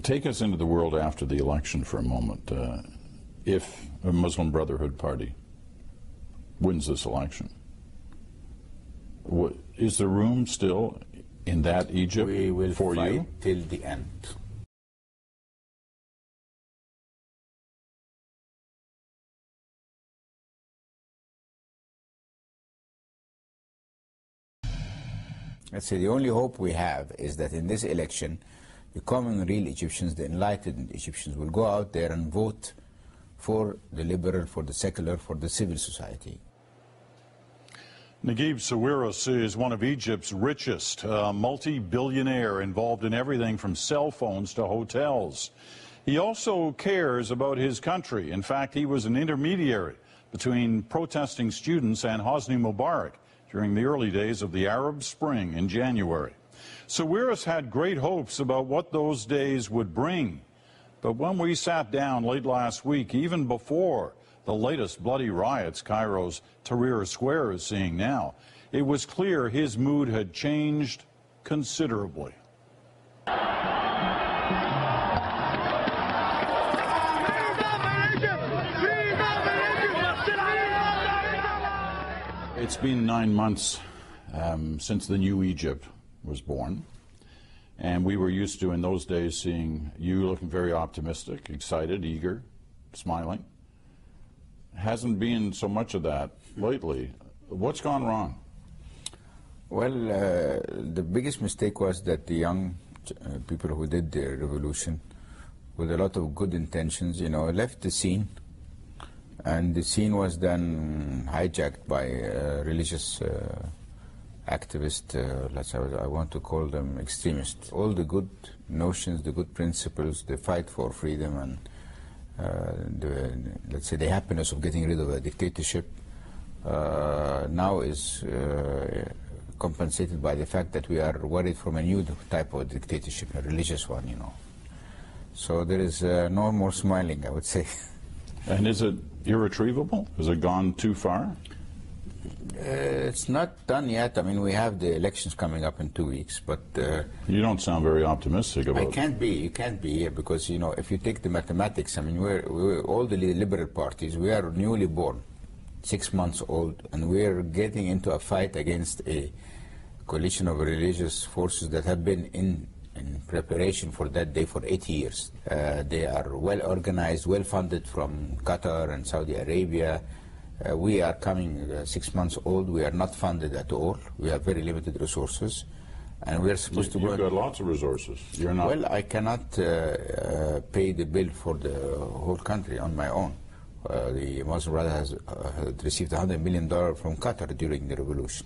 Take us into the world after the election for a moment. If a Muslim Brotherhood party wins this election, is there room still in that Egypt for you? We will fight till the end. I'd say the only hope we have is that in this election, the common real Egyptians, the enlightened Egyptians, will go out there and vote for the liberal, for the secular, for the civil society. Naguib Sawiris is one of Egypt's richest, multi-billionaire involved in everything from cell phones to hotels. He also cares about his country. In fact, he was an intermediary between protesting students and Hosni Mubarak during the early days of the Arab Spring in January. Sawiris had great hopes about what those days would bring. But when we sat down late last week, even before the latest bloody riots Cairo's Tahrir Square is seeing now, it was clear his mood had changed considerably. It's been 9 months since the new Egypt was born, and we were used to in those days seeing you looking very optimistic, excited, eager, smiling. Hasn't been so much of that lately. What's gone wrong? Well, the biggest mistake was that the young people who did the revolution, with a lot of good intentions, left the scene. And the scene was then hijacked by religious activists, I want to call them extremists. All the good notions, the good principles, the fight for freedom and let's say the happiness of getting rid of a dictatorship now is compensated by the fact that we are worried from a new type of dictatorship, a religious one, So there is no more smiling, I would say. And is it irretrievable? Has it gone too far? It's not done yet. I mean, we have the elections coming up in 2 weeks, but... you don't sound very optimistic about it. You can't be, because, if you take the mathematics, I mean, we're all the liberal parties, we are newly born, 6 months old, and we're getting into a fight against a coalition of religious forces that have been in preparation for that day for 80 years. They are well organized, well funded from Qatar and Saudi Arabia. We are coming 6 months old. We are not funded at all. We have very limited resources, and we are supposed to go. You've got lots of resources. You're not. Well, I cannot pay the bill for the whole country on my own. The Muslim Brotherhood has received $100 million from Qatar during the revolution,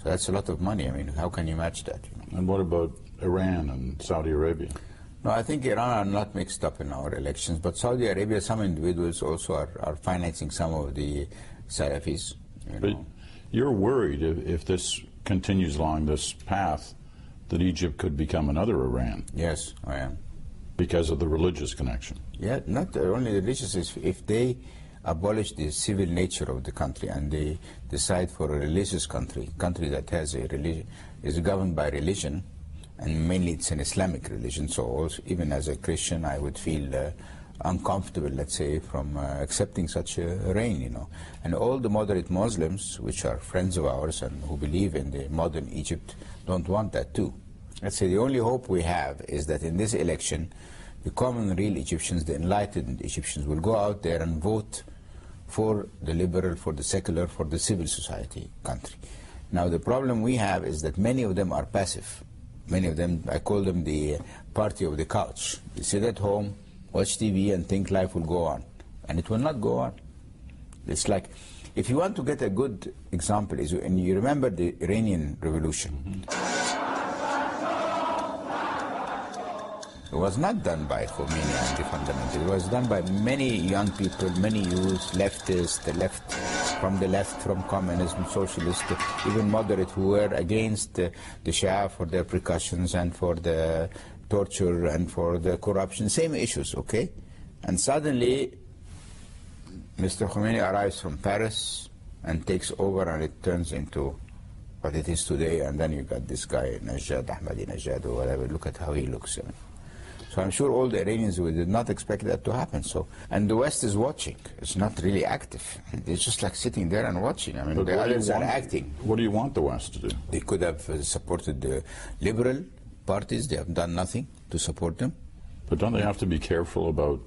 so that's a lot of money. I mean, how can you match that? And what about Iran and Saudi Arabia? No, I think Iran are not mixed up in our elections, but Saudi Arabia, some individuals also are financing some of the Salafis. But you're worried if this continues along this path that Egypt could become another Iran. Yes, I am. Because of the religious connection. Yeah, not only the religious, if they abolish the civil nature of the country and they decide for a religious country that has a religion, is governed by religion, and mainly it's an Islamic religion, so also, even as a Christian I would feel uncomfortable, let's say, from accepting such a reign, And all the moderate Muslims, which are friends of ours and who believe in the modern Egypt, don't want that too. Let's say the only hope we have is that in this election, the common real Egyptians, the enlightened Egyptians, will go out there and vote for the liberal, for the secular, for the civil society country. Now the problem we have is that many of them are passive. Many of them, I call them the party of the couch. They sit at home, watch TV and think life will go on. And it will not go on. It's like, if you want to get a good example, and you remember the Iranian Revolution. It was not done by Khomeini and the fundamental. It was done by many young people, many youths, leftists, from the left, from communism, socialists, even moderate, who were against the Shia for their precautions and for the torture and for the corruption, same issues, okay? And suddenly, Mr. Khomeini arrives from Paris and takes over, and it turns into what it is today, and then you got this guy, Ahmadinejad or whatever. Look at how he looks. So I'm sure all the Iranians did not expect that to happen. So, and the West is watching. It's not really active. It's just like sitting there and watching. I mean, but the others are acting. What do you want the West to do? They could have supported the liberal parties. They have done nothing to support them. But don't they have to be careful about,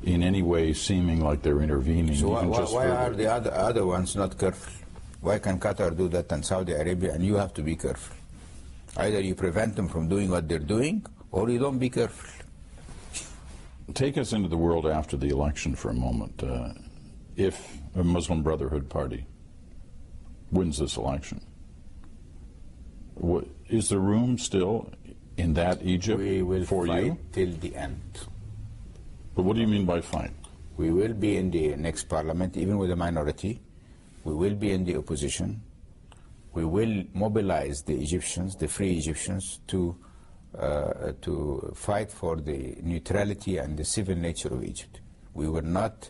in any way, seeming like they're intervening? So why are the other ones not careful? Why can Qatar do that and Saudi Arabia, and you have to be careful? Either you prevent them from doing what they're doing, or you don't be careful. Take us into the world after the election for a moment. If a Muslim Brotherhood party wins this election, is there room still in that Egypt for you? We will fight till the end. But what do you mean by fight? We will be in the next parliament, even with a minority. We will be in the opposition. We will mobilize the Egyptians, the free Egyptians, to fight for the neutrality and the civil nature of Egypt. We will not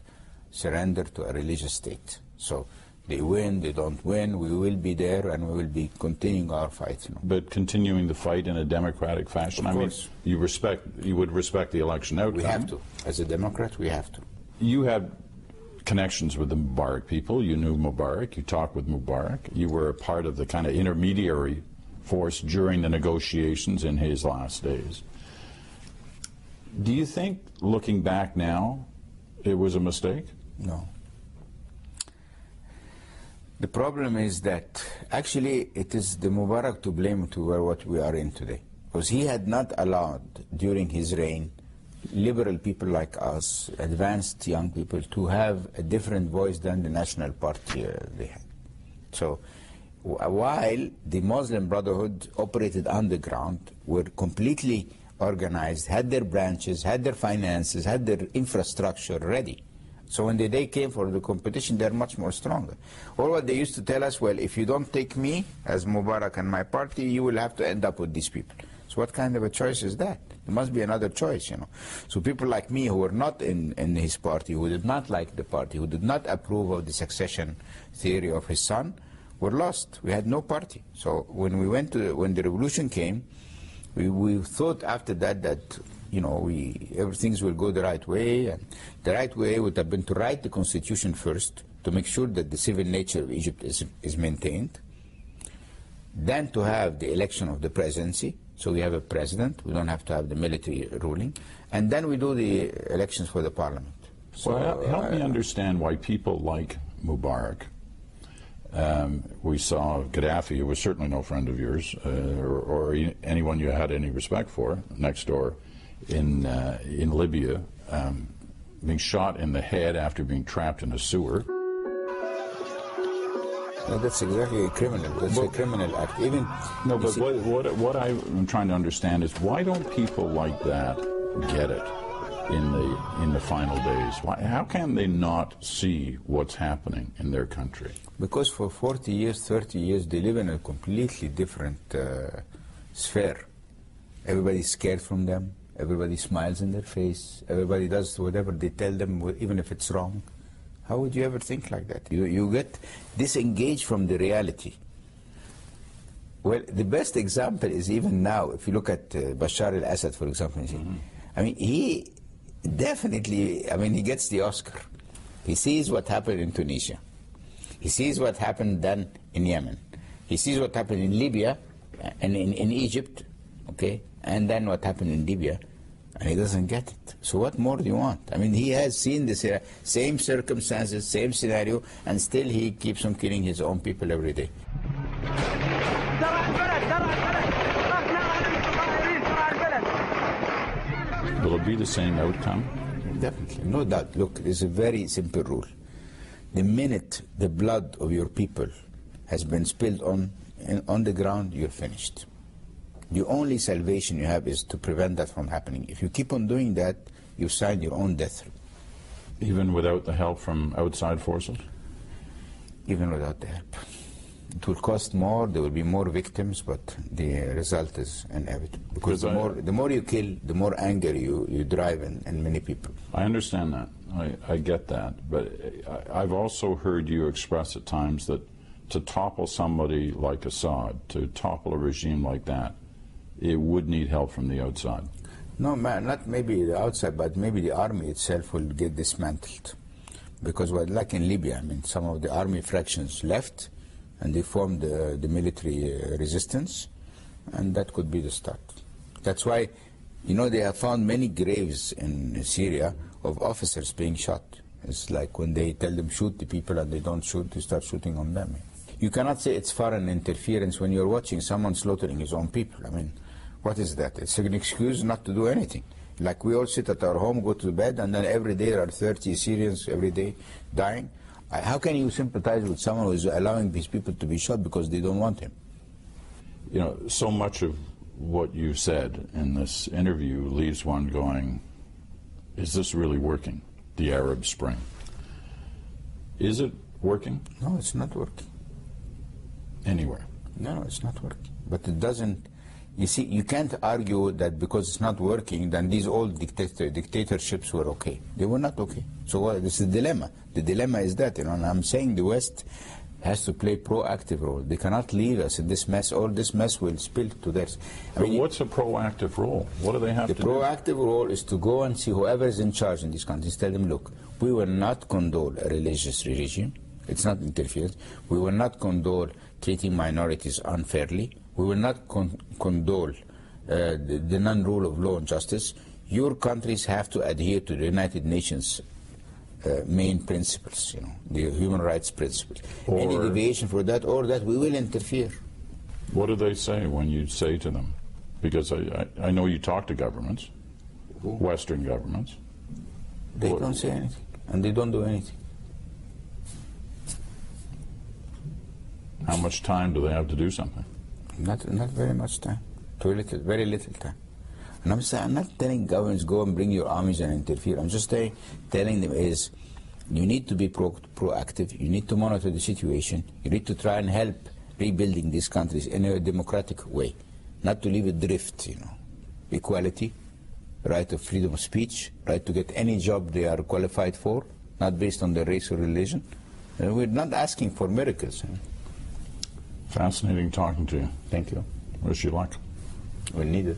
surrender to a religious state. So they win, they don't win, we will be there and we will be continuing our fight. You know. But continuing the fight in a democratic fashion? Of course. I mean, you would respect the election outcome. We have to. As a Democrat, we have to. You had connections with the Mubarak people. You knew Mubarak. You talked with Mubarak. You were a part of the kind of intermediary force during the negotiations in his last days. Do you think, looking back now, it was a mistake? No. The problem is that actually it is the Mubarak to blame to what we are in today. Because he had not allowed, during his reign, liberal people like us, advanced young people, to have a different voice than the National Party they had. So while the Muslim Brotherhood operated underground, were completely organized, had their branches, had their finances, had their infrastructure ready. So when the day came for the competition, they're much more stronger. Or what they used to tell us, well, if you don't take me as Mubarak and my party, you will have to end up with these people. So what kind of a choice is that? There must be another choice, you know. So people like me who were not in his party, who did not like the party, who did not approve of the succession theory of his son, were lost. We had no party. So when we went to when the revolution came, we thought after that you know things will go the right way, and the right way would have been to write the constitution first to make sure that the civil nature of Egypt is maintained, then to have the election of the presidency, so we have a president, we don't have to have the military ruling, and then we do the elections for the parliament. So well, help me understand why people like Mubarak. We saw Gaddafi, who was certainly no friend of yours, or anyone you had any respect for, next door in Libya, being shot in the head after being trapped in a sewer. No, that's exactly a criminal. That's a criminal act. Even no, but what I'm trying to understand is why don't people like that get it in the final days? How can they not see what's happening in their country? Because for 40 years, 30 years, they live in a completely different sphere. Everybody's scared from them. Everybody smiles in their face. Everybody does whatever they tell them, even if it's wrong. How would you ever think like that? You get disengaged from the reality. Well, the best example is even now, if you look at Bashar al-Assad, for example. I mean, he definitely, he gets the Oscar. He sees what happened in Tunisia. He sees what happened then in Yemen. He sees what happened in Libya and in Egypt, okay, and then what happened in Libya, and he doesn't get it. So what more do you want? I mean, he has seen the same circumstances, same scenario, and still he keeps on killing his own people every day. Will it be the same outcome? Definitely, no doubt. Look, there's a very simple rule. The minute the blood of your people has been spilled on the ground, you're finished. The only salvation you have is to prevent that from happening. If you keep on doing that, you sign your own death. Even without the help from outside forces? Even without the help. It will cost more, there will be more victims, but the result is inevitable. Because the more you kill, the more anger you drive in many people. I understand that. I get that. But I've also heard you express at times that to topple somebody like Assad, to topple a regime like that, it would need help from the outside. No, not maybe the outside, but maybe the army itself will get dismantled. Because like in Libya, I mean, some of the army fractions left, and they formed the military resistance, and that could be the start. That's why, you know, they have found many graves in Syria of officers being shot. It's like when they tell them shoot the people and they don't shoot, they start shooting on them. You cannot say it's foreign interference when you're watching someone slaughtering his own people. I mean, what is that? It's an excuse not to do anything. Like we all sit at our home, go to bed, and then every day there are 30 Syrians every day dying. How can you sympathize with someone who is allowing these people to be shot because they don't want him? You know, so much of what you said in this interview leaves one going, is this really working, the Arab Spring? Is it working? No, it's not working. Anywhere? No, it's not working. But it doesn't... You see, you can't argue that because it's not working, then these old dictatorships were okay. They were not okay. So this is the dilemma. The dilemma is that, you know, and I'm saying the West has to play proactive role. They cannot leave us in this mess. All this mess will spill to theirs. I mean, what's a proactive role? What do they have to do? The proactive role is to go and see whoever is in charge in these countries, tell them, look, we will not condone a religious regime. It's not interference. We will not condone treating minorities unfairly. We will not condone the non-rule of law and justice. Your countries have to adhere to the United Nations main principles, you know, the human rights principles. Any deviation for that or that, we will interfere. What do they say when you say to them? Because I know you talk to governments, Western governments. They don't say anything, and they don't do anything. How much time do they have to do something? Not very much time. Too little, very little time. And I'm not telling governments go and bring your armies and interfere. I'm just telling them is you need to be proactive. You need to monitor the situation. You need to try and help rebuilding these countries in a democratic way, not to leave it drift. You know, equality, right of freedom of speech, right to get any job they are qualified for, not based on their race or religion. We're not asking for miracles. You know? Fascinating talking to you. Thank you. Wish you luck. We'll need it.